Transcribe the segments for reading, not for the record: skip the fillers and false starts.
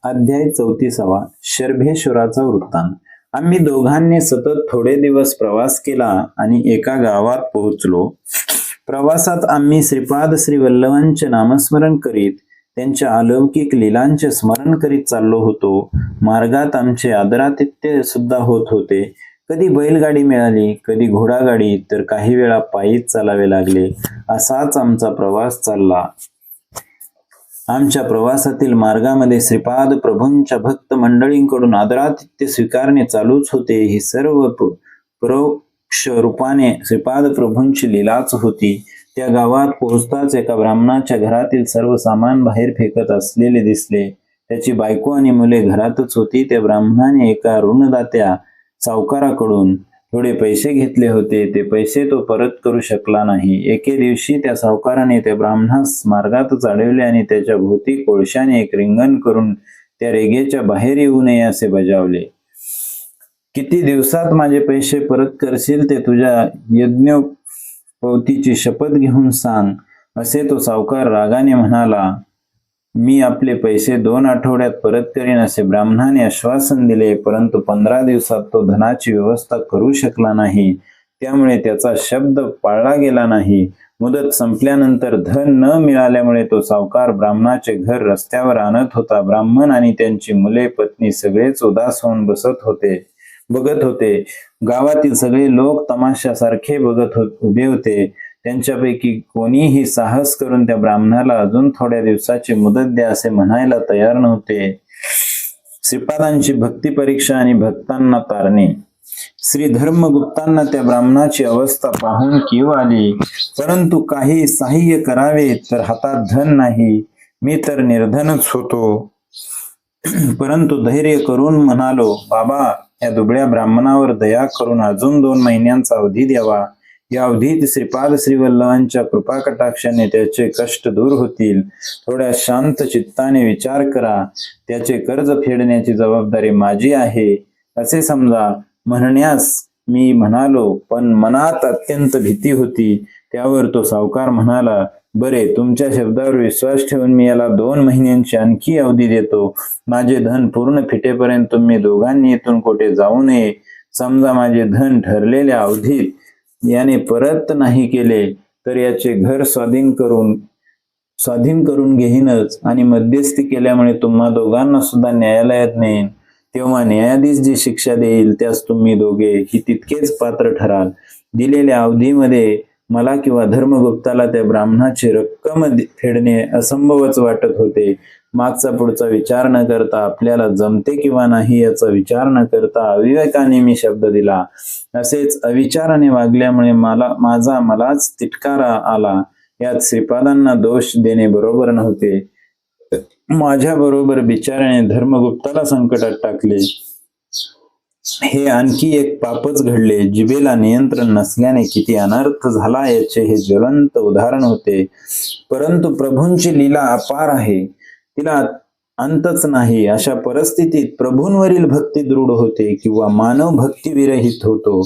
अध्याय 34. शर्भेश्वराचा वृत्तांत. आम्ही दोघांनी सतत थोडे दिवस प्रवास केला आणि एका गावात पोहोचलो. प्रवासात आम्ही श्रीपाद श्री वल्लभांचे नामस्मरण करीत त्यांच्या अलौकिक लीलांचे स्मरण करीत चाललो होतो. मार्गात आमचे आदरातिथ्य सुद्धा होत होते. कधी बैलगाडी मिळाली, कधी घोडागाडी, तर काही वेळा पायीच चालावे लागले. असाच आमचा प्रवास चालला. आमच्या प्रवासातील मार्गामध्ये श्रीपाद प्रभूंच्या भक्त मंडळींकडून आदरातिथ्य स्वीकारणे चालूच होते. ही सर्व परोक्ष रूपाने श्रीपाद प्रभूंची लीलाच होती. त्या गावात पोहोचताच एका ब्राह्मणाच्या घरातील सर्व सामान बाहेर फेकत असलेले दिसले. त्याची बायको आणि मुले घरातच होती. त्या ब्राह्मणाने एका ऋणदात्या सावकाराकडून थोडे पैसे घेतले होते. ते पैसे तो परत करू शकला नाही. एके दिवशी त्या सावकाराने त्या ब्राह्मणास मार्गातच अडवले आणि त्याच्या भोवती कोळशाने एक रिंगण करून त्या रेघेच्या बाहेर येऊ नये असे बजावले. किती दिवसात माझे पैसे परत करशील ते तुझ्या यज्ञोपवीतीची शपथ घेऊन सांग, असे तो सावकार रागाने म्हणाला. मी आपले पैसे 2 आठवड्यात परत करीन असे ब्राह्मणाने आश्वासन दिले. परंतु 15 दिवसात तो धनाची व्यवस्था करू शकला नाही. त्यामुळे त्याचा शब्द पाळला गेला नाही. मुदत संपल्यानंतर धन न मिळाल्यामुळे तो सावकार ब्राह्मणाचे घर रस्त्यावर आणत होता. ब्राह्मण आणि त्यांची मुले पत्नी सगळेच उदास होऊन बघत होते. गावातील सगळे लोक तमाशासारखे उभे होते. त्यांच्यापैकी कोणीही साहस करून त्या ब्राह्मणाला अजून थोड्या दिवसाची मुदत द्या असे म्हणायला तयार नव्हते. श्रीपादांची भक्ती परीक्षा आणि भक्तांना तारणे. श्री धर्मगुप्तांना त्या ब्राह्मणाची अवस्था पाहून कीव आली. परंतु काही सहाय्य करावे तर हातात धन नाही. मी तर निर्धनच होतो. परंतु धैर्य करून म्हणालो, बाबा, या दुबळ्या ब्राह्मणावर दया करून अजून 2 महिन्यांचा अवधी द्यावा. या अवधीत श्रीपाद श्रीवल्लभांच्या कृपा कटाक्षाने त्याचे कष्ट दूर होतील. थोड्या शांत चित्ताने विचार करा. त्याचे कर्ज फेडण्याची जबाबदारी माझी आहे असे समजा. म्हणण्यास मी म्हणालो, पण मनात अत्यंत भीती होती. त्यावर तो सावकार म्हणाला, बरे, तुमच्या शब्दावर विश्वास ठेवून मी याला 2 महिन्यांची आणखी अवधी देतो. माझे धन पूर्ण फिटेपर्यंत तुम्ही दोघांनी इथून कुठे जाऊ नये. समजा माझे धन ठरलेल्या अवधीत याने परत नाही केले तर याचे घर स्वाधीन करून घेईनच आणि मध्यस्थी केल्यामुळे तुम्हा दोघांना सुद्धा न्यायालयात नेईन. तेव्हा न्यायाधीश जी शिक्षा देईल त्यास तुम्ही दोघे ही तितकेच पात्र ठराल. दिलेल्या अवधीमध्ये मला किंवा धर्मगुप्ताला त्या ब्राह्मणाची रक्कम फेडणे असंभवच वाटत होते. मागचा पुढचा विचार न करता, आपल्याला जमते किंवा नाही याचा विचार न करता अविवेकाने मी शब्द दिला. असेच अविचाराने वागल्यामुळे मलाच तिटकारा आला. यात श्रीपादांना दोष देणे बरोबर नव्हते. माझ्या बरोबर बिचाऱ्याने धर्मगुप्ताला संकटात टाकले. हे आणखी एक पापच घडले. जिभेला नियंत्रण नसल्याने किती अनर्थ झाला याचे हे ज्वलंत उदाहरण होते. परंतु प्रभूंची लीला अपार आहे, तिला अंतच नाही. अशा परिस्थितीत प्रभूंवरील भक्ती दृढ होते किंवा मानव भक्ती विरहित होतो.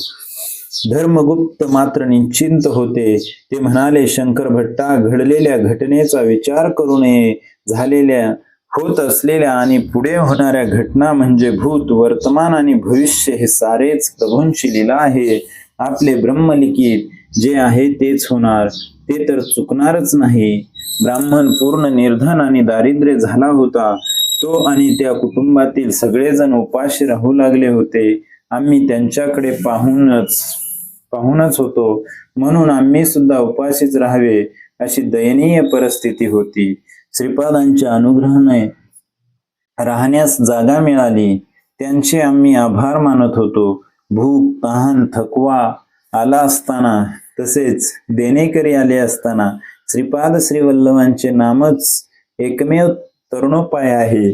धर्मगुप्त मात्र निश्चिंत होते. ते म्हणाले, शंकर भट्टा, घडलेल्या घटनेचा विचार करू नये. होत असलेल्या आणि पुढे होणाऱ्या घटना म्हणजे भूत, वर्तमान आणि भविष्य हे सारेच प्रभूंची लीला आहे. आपले ब्रह्मलिखित जे आहे तेच होणार, ते तर चुकणारच नाही. ब्राह्मण पूर्ण निर्धन आणि दारिद्र्य झाला होता. तो आणि त्या कुटुंबातील सगळेजण उपाशी राहू लागले होते. आम्ही त्यांच्याकडे पाहूनच होतो, म्हणून आम्ही सुद्धा उपाशीच राहावे अशी दयनीय परिस्थिती होती. श्रीपादांच्या अनुग्रहाने राहण्यास जागा मिळाली, त्यांचे आम्ही आभार मानत होतो. भूक, तहान, थकवा आला असताना, तसेच देणेकरी आले असताना श्रीपाद श्रीवल्लभांचे नामच एकमेव तरुणोपाय आहे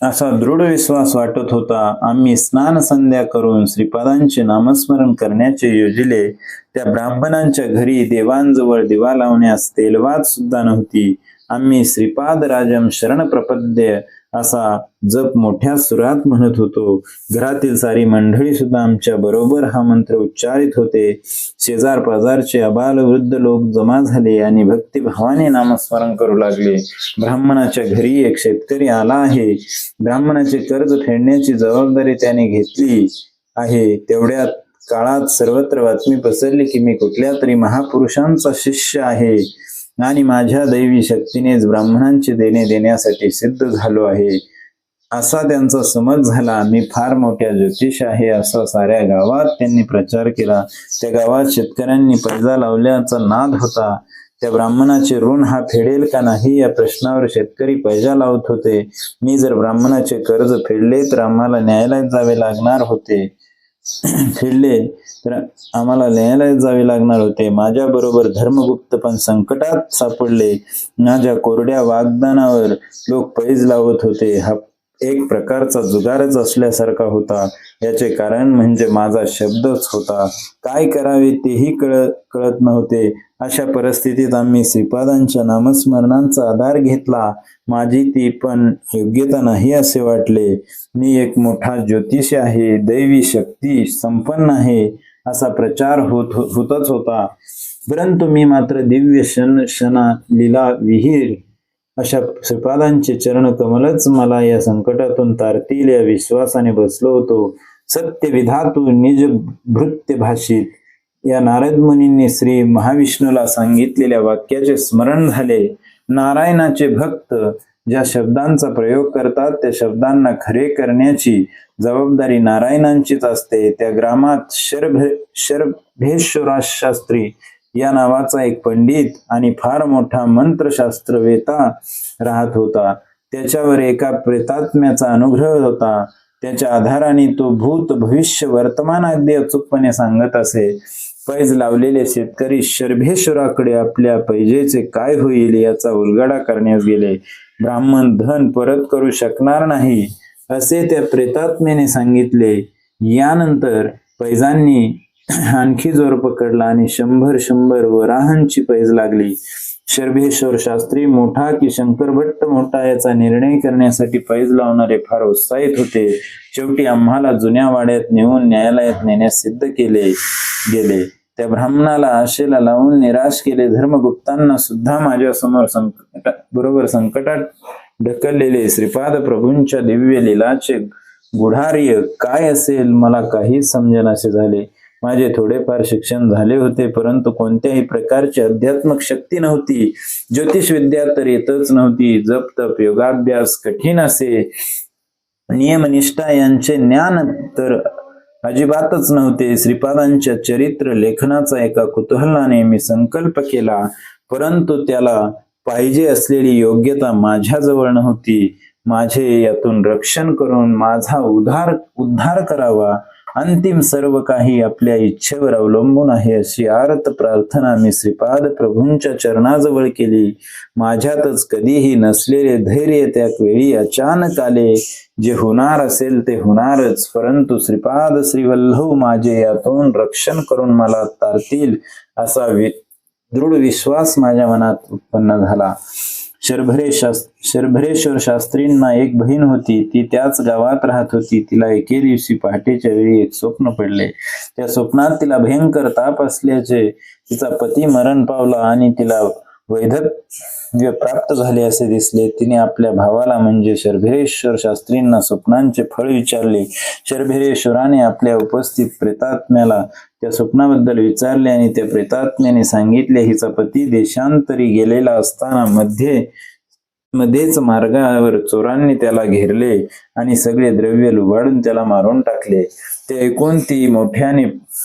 असा दृढ विश्वास वाटत होता. आम्ही स्नान संध्या करून श्रीपादांचे नामस्मरण करण्याचे योजिले. त्या ब्राह्मणांच्या घरी देवांजवळ दिवा लावण्यास तेलवात सुद्धा नव्हती. आम्ही श्रीपाद राजम शरण प्रपद्य असा जप मोठ्या सुरात म्हणत होतो. घरातील सारी मंडळी सुद्धा आमच्या बरोबर हा मंत्र उच्चारित होते. शेजार पाजारचे अबाल वृद्ध लोक जमा झाले आणि भक्तिभावाने नामस्मरण करू लागले. ब्राह्मणाच्या घरी एक शेतकरी आला आहे. ब्राह्मणाचे कर्ज फेडण्याची जबाबदारी त्याने घेतली आहे. तेवढ्यात काळात सर्वत्र बातमी पसरली की मी कुठल्या तरी महापुरुषांचा शिष्य आहे आणि माझ्या दैवी शक्तीनेच ब्राह्मणांची देणे देण्यासाठी सिद्ध झालो आहे असा त्यांचा समज झाला. मी फार मोठ्या ज्योतिष आहे असा साऱ्या गावात त्यांनी प्रचार केला. त्या गावात शेतकऱ्यांनी पैजा लावल्याचा नाद होता. त्या ब्राह्मणाचे ऋण हा फेडेल का नाही या प्रश्नावर शेतकरी पैजा लावत होते. मी जर ब्राह्मणाचे कर्ज फेडले तर आम्हाला न्यायालयात जावे लागणार होते. माझ्या बरोबर धर्मगुप्त पण संकटात सापडले. माझ्या कोरड्या वाग्दानावर लोक पैज लावत होते. हा एक प्रकारचा जुगारच असल्यासारखा होता. याचे कारण म्हणजे माझा शब्दच होता. काय करावे तेही कळत नव्हते. अशा परिस्थितीत आम्ही श्रीपादांच्या नामस्मरणांचा आधार घेतला. माझी ती पण योग्यता नाही असे वाटले. मी एक मोठा ज्योतिष आहे, दैवी शक्ती संपन्न आहे असा प्रचार होतच होता. परंतु मी मात्र दिव्य शना लीला विहीर अशा श्रीपादांचे चरण कमलच मला या संकटातून तारतील या विश्वासाने बसलो होतो. सत्य विधातू निज भृत्य भाषित या नारद मुनींनी श्री महाविष्णूला सांगितलेल्या वाक्याचे स्मरण झाले. नारायणाचे भक्त ज्या शब्दांचा प्रयोग करतात त्या शब्दांना खरे करण्याची जबाबदारी नारायणांचीच असते. त्या ग्रामात शर्भेश्वरा शास्त्री या नावाचा एक पंडित आणि फार मोठा मंत्रशास्त्रवेता राहत होता. त्याच्यावर एका प्रेतात्म्याचा अनुग्रह होता. त्याच्या आधाराने तो भूत भविष्य वर्तमान अगदी अचूकपणे सांगत असे. पैज लावलेले शेतकरी शर्भेश्वराकडे आपल्या पैजेचे काय होईल याचा उलगडा करण्यास गेले. ब्राह्मण धन परत करू शकणार नाही असे त्या प्रेतात्म्याने सांगितले. यानंतर पैजांनी आणखी जोर पकडला आणि 100 वराहांची पैज लागली. शर्भेश्वर शास्त्री मोठा की शंकर भट्ट मोठा याचा निर्णय करण्यासाठी पैज लावणारे फार उत्साहित होते. शेवटी आम्हाला जुन्या वाड्यात नेऊन न्यायालयात नेण्यास सिद्ध केले गेले. त्या ब्राह्मणाला आशेला लावून निराश केले. धर्मगुप्तांना सुद्धा माझ्या समोर संकटात ढकललेले. श्रीपाद प्रभूंच्या दिव्य लीलाचे गुढार्य काय असेल मला काहीच समजेनासे झाले. माझे थोडेफार शिक्षण झाले होते, परंतु कोणत्याही प्रकारची अध्यात्मक शक्ती नव्हती. ज्योतिष विद्या तर येतच नव्हती. जप तप योगाभ्यास कठीण असे नियमनिष्ठा यांचे ज्ञान तर अजिबातच नव्हते. श्रीपादांच्या चरित्र लेखनाचा एका कुतूहलाने मी संकल्प केला, परंतु त्याला पाहिजे असलेली योग्यता माझ्याजवळ नव्हती. माझे यातून रक्षण करून माझा उद्धार करावा. अंतिम सर्व काही आपल्या इच्छेवर अवलंबून आहे अशी आर्त प्रार्थना मी श्रीपाद प्रभूंच्या चरणाजवळ केली. माझ्यातच कधीही नसलेले धैर्य त्या वेळी अचानक आले. जे होणार असेल ते होणारच, परंतु श्रीपाद श्रीवल्लभ माझे यातून रक्षण करून मला तारतील असा दृढ विश्वास माझ्या मनात उत्पन्न झाला. शर्भरेश्वर शास्त्रींना एक बहीण होती. ती त्याच गावात राहत होती. तिला एके दिवशी पहाटेच्या वेळी एक स्वप्न पडले. त्या स्वप्नात तिला भयंकर ताप असल्याचे, तिचा पती मरण पावला आणि तिला वैधव्य प्राप्त झाले असे दिसले. तिने आपल्या भावाला म्हणजे शर्भरेश्वर शास्त्रींना स्वप्नांचे फळ विचारले. शर्भरेश्वराने आपल्या उपस्थित प्रेतात्म्याला त्या स्वप्नाबद्दल विचारले आणि त्या प्रेतात्म्याने सांगितले, हिचा पती देशांतरी गेलेला असताना मध्येच मार्गावर चोरांनी त्याला घेरले आणि सगळे द्रव्य लुबाडून त्याला मारून टाकले. ते ऐकून ती मोठ्याने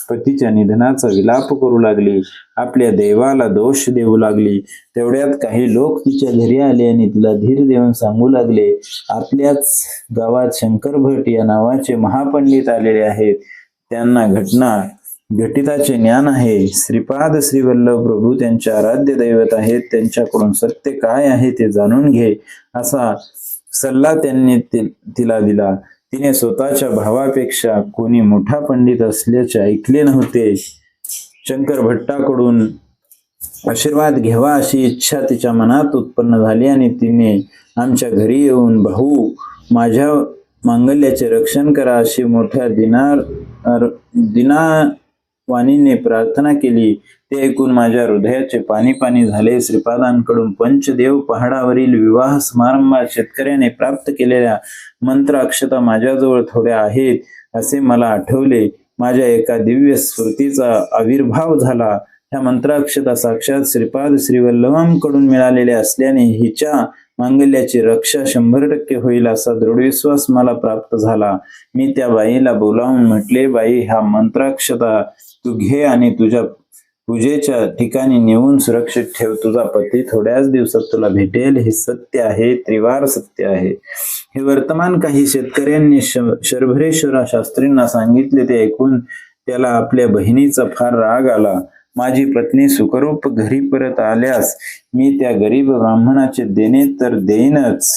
पतीच्या निधनाचा विलाप करू लागली. आपल्या देवाला दोष देऊ लागली. तेवढ्यात काही लोक तिच्या घरी आले आणि तिला धीर देऊन सांगू लागले, आपल्याच गावात शंकर भट या नावाचे महापंडित आलेले आहेत. त्यांना घटिताचे ज्ञान आहे. श्रीपाद श्रीवल्लभ प्रभू त्यांचे आराध्य दैवत आहेत. त्यांच्याकडून सत्य काय आहे ते जाणून घे असा सल्ला त्यांनी तिला दिला. तिने स्वतःच्या भावापेक्षा कोणी मोठा पंडित असल्याचे ऐकले नव्हते. शंकर भट्टाकडून आशीर्वाद घ्यावा अशी इच्छा तिच्या मनात उत्पन्न झाली आणि तिने आमच्या घरी येऊन, भाऊ माझ्या मांगल्याचे रक्षण करा अशी मोठ्या दिनावाणीने प्रार्थना केली. ते ऐकून माझ्या हृदयाचे पाणी पाणी झाले. श्रीपादांकडून पंचदेव पहाडावरील विवाह समारंभात शेतकऱ्याने प्राप्त केलेल्या मंत्र अक्षता माझ्याजवळ थोड्या आहेत असे मला आठवले. माझ्या एका दिव्य स्फूर्तीचा आविर्भाव झाला. ह्या मंत्राक्षता साक्षात श्रीपाद श्रीवल्लभांकडून मिळालेल्या असल्याने हिच्या मांगल्याची रक्षा 100% होईल असा दृढ विश्वास मला प्राप्त झाला. मी त्या बाईला बोलावून म्हटले, बाई, ह्या मंत्राक्षता तू घे आणि तुझ्या पूजेच्या ठिकाणी नेऊन सुरक्षित ठेव. तुझा पती थोड्याच दिवसात तुला भेटेल. हे सत्य आहे, त्रिवार सत्य आहे. हे वर्तमान काही शेतकऱ्यांनी शर्भरेश्वर शास्त्रींना सांगितले. ते ऐकून त्याला आपल्या बहिणीचा फार राग आला. माझी पत्नी सुखरूप घरी परत आल्यास मी त्या गरीब ब्राह्मणाचे देणे तर देईनच,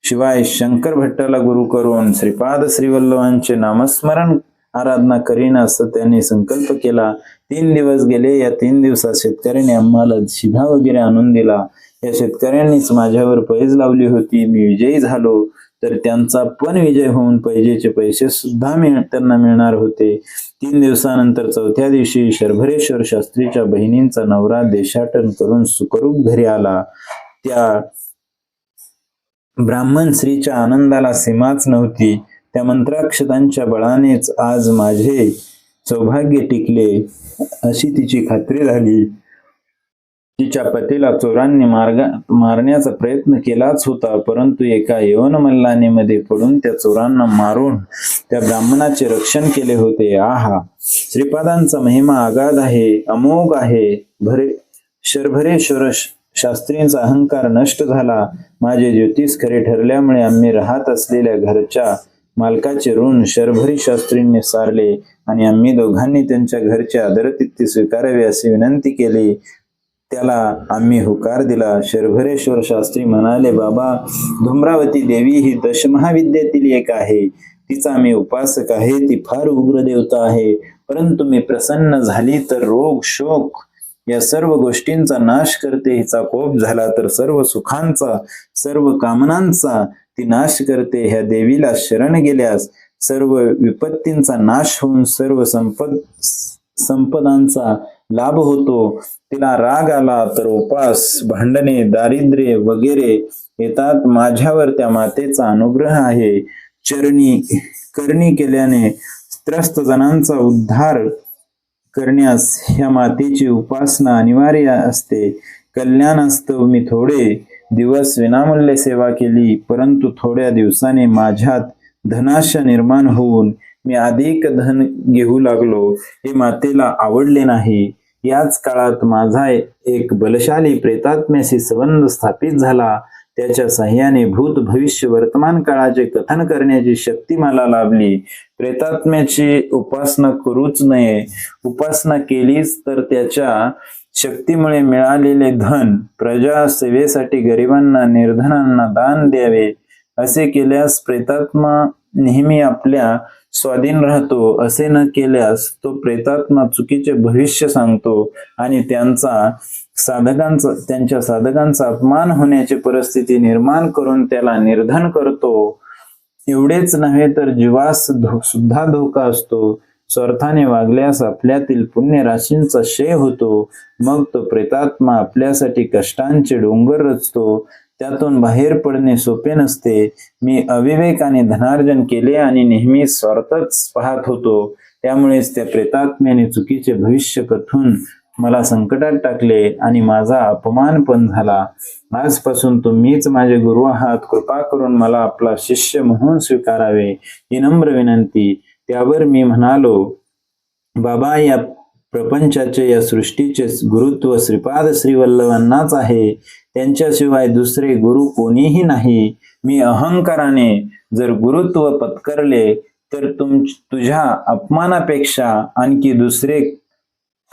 शिवाय शंकर भट्टाला गुरु करून श्रीपाद श्रीवल्लभांचे नामस्मरण आराधना करीन असं त्यांनी संकल्प केला. 3 दिवस गेले. या 3 दिवसात शेतकऱ्याने आम्हाला शिधा वगैरे आणून दिला. या शेतकऱ्यांनीच माझ्यावर पैज लावली होती. मी विजयी झालो तर त्यांचा पण विजय होऊन पैजेचे पैसे सुद्धा त्यांना मिळणार होते. 3 दिवसानंतर 4थ्या दिवशी शर्भरेश्वर शास्त्रीच्या बहिणींचा नवरा देशाटन करून सुखरूप घरी आला. त्या ब्राह्मण स्त्रीच्या आनंदाला सीमाच नव्हती. त्या मंत्राक्षतांच्या बळानेच आज माझे सौभाग्य टिकले अशी तिची खात्री झाली. तिच्या पतीला चोरांनी मारण्याचा प्रयत्न केलाच होता, परंतु एका यवनमल्लाने मध्ये पडून त्या चोरांना मारून त्या ब्राह्मणाचे रक्षण केले होते. आहा, श्रीपादांचा महिमा अगाध आहे, अमोघ आहे. शर्भरेश्वर शास्त्रींचा अहंकार नष्ट झाला. माझे ज्योतिष खरे ठरल्यामुळे आम्ही राहत असलेल्या घरच्या मालकाचे ऋण शर्भरी शास्त्रींनी सारले आणि आम्ही दोघांनी त्यांच्या घरचे आदरातिथ्य स्वीकारावे अशी विनंती केली. त्याला आम्ही होकार दिला. शर्भरेश्वर शास्त्री म्हणाले, बाबा, धूम्रावती देवी ही दशमहाविद्येतील एक आहे. तिचा मी उपासक आहे. ती फार उग्र देवता आहे, परंतु मी प्रसन्न झाली तर रोग शोक या सर्व गोष्टींचा नाश करते. हिचा कोप झाला तर सर्व सुखांचा, सर्व कामनांचा ती नाश करते. ह्या देवीला शरण गेल्यास सर्व विपत्तींचा नाश होऊन सर्व संपदांचा लाभ होतो. तिला राग आला तर उपास, भांडणे, दारिद्र्य वगैरे येतात. माझ्यावर त्या मातेचा अनुग्रह आहे. करणी केल्याने त्रस्त जणांचा उद्धार करण्यास ह्या मातेची उपासना अनिवार्य असते. कल्याणास्तव मी थोडे दिवस विनामूल्य सेवा केली, परंतु थोड्या दिवसाने माझ्यात धनाशा निर्माण होऊन मी अधिक धन घेऊ लागलो. हे मातेला आवडले नाही. याच काळात माझा एक बलशाली प्रेतात्म्याशी संबंध स्थापित झाला. त्याच्या साह्याने भूत भविष्य वर्तमान काळाचे कथन करण्याची शक्ती मला लाभली. प्रेतात्म्याची उपासना करूच नये. उपासना केलीच तर त्याच्या शक्तीमुळे मिळालेले धन प्रजा सेवेसाठी गरिबांना, निर्धनांना दान द्यावे. असे केल्यास प्रेतात्मा नेहमी आपल्या स्वाधीन राहतो. असे न केल्यास तो प्रेतात्मा चुकीचे भविष्य सांगतो आणि त्यांच्या साधकांचा अपमान होण्याची परिस्थिती निर्माण करून त्याला निर्धन करतो. एवढेच नव्हे तर जीवास सुद्धा धोका असतो. स्वार्थाने वागल्यास आपल्यातील पुण्य राशींचा क्षय होतो. मग तो प्रेतात्मा आपल्यासाठी कष्टांचे डोंगर रचतो. त्यातून बाहेर पडणे सोपे नसते. मी अविवेकाने धनार्जन केले आणि नेहमी स्वार्थच पाहत होतो. त्यामुळेच त्या प्रेतात्म्याने चुकीचे भविष्य कथून मला संकटात टाकले आणि माझा अपमान पण झाला. आजपासून तुम्हीच माझे गुरु आहात. कृपा करून मला आपला शिष्य म्हणून स्वीकारावे ही नम्र विनंती. त्यावर मी म्हणालो, बाबा, या प्रपंचाचे, या सृष्टीचे गुरुत्व श्रीपाद श्रीवल्लभांनाच आहे. त्यांच्याशिवाय दुसरे गुरु कोणीही नाही. मी अहंकाराने जर गुरुत्व पत्करले तर तुझ्या अपमानापेक्षा आणखी दुसरे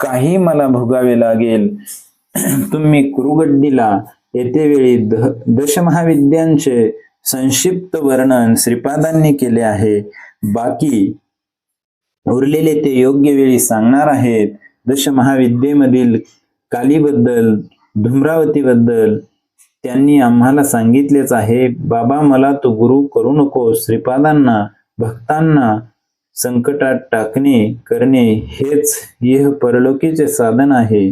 काही मला भोगावे लागेल. तुम्ही कुरुगड्डीला येतेवेळी दशमहाविद्यांचे संक्षिप्त वर्णन श्रीपादांनी केले आहे. बाकी उरलेले ते योग्य वेळी सांगणार आहेत. दशमहाविद्येमधील कालीबद्दल, धूम्रावतीबद्दल त्यांनी आम्हाला सांगितलेच आहे. बाबा, मला तू गुरु करू नको. श्रीपादांना भक्तांना संकटात करणे हेच इह परलोकीचे साधन आहे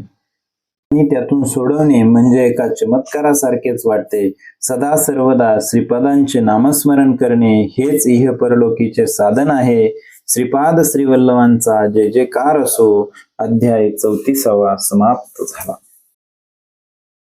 आणि त्यातून सोडवणे म्हणजे एका चमत्कारासारखेच वाटते. सदा सर्वदा श्रीपादांचे नामस्मरण करणे हेच इह परलोकीचे साधन आहे. श्रीपाद श्रीवल्लभांचा जय जयकार असो. अध्याय 34 समाप्त झाला.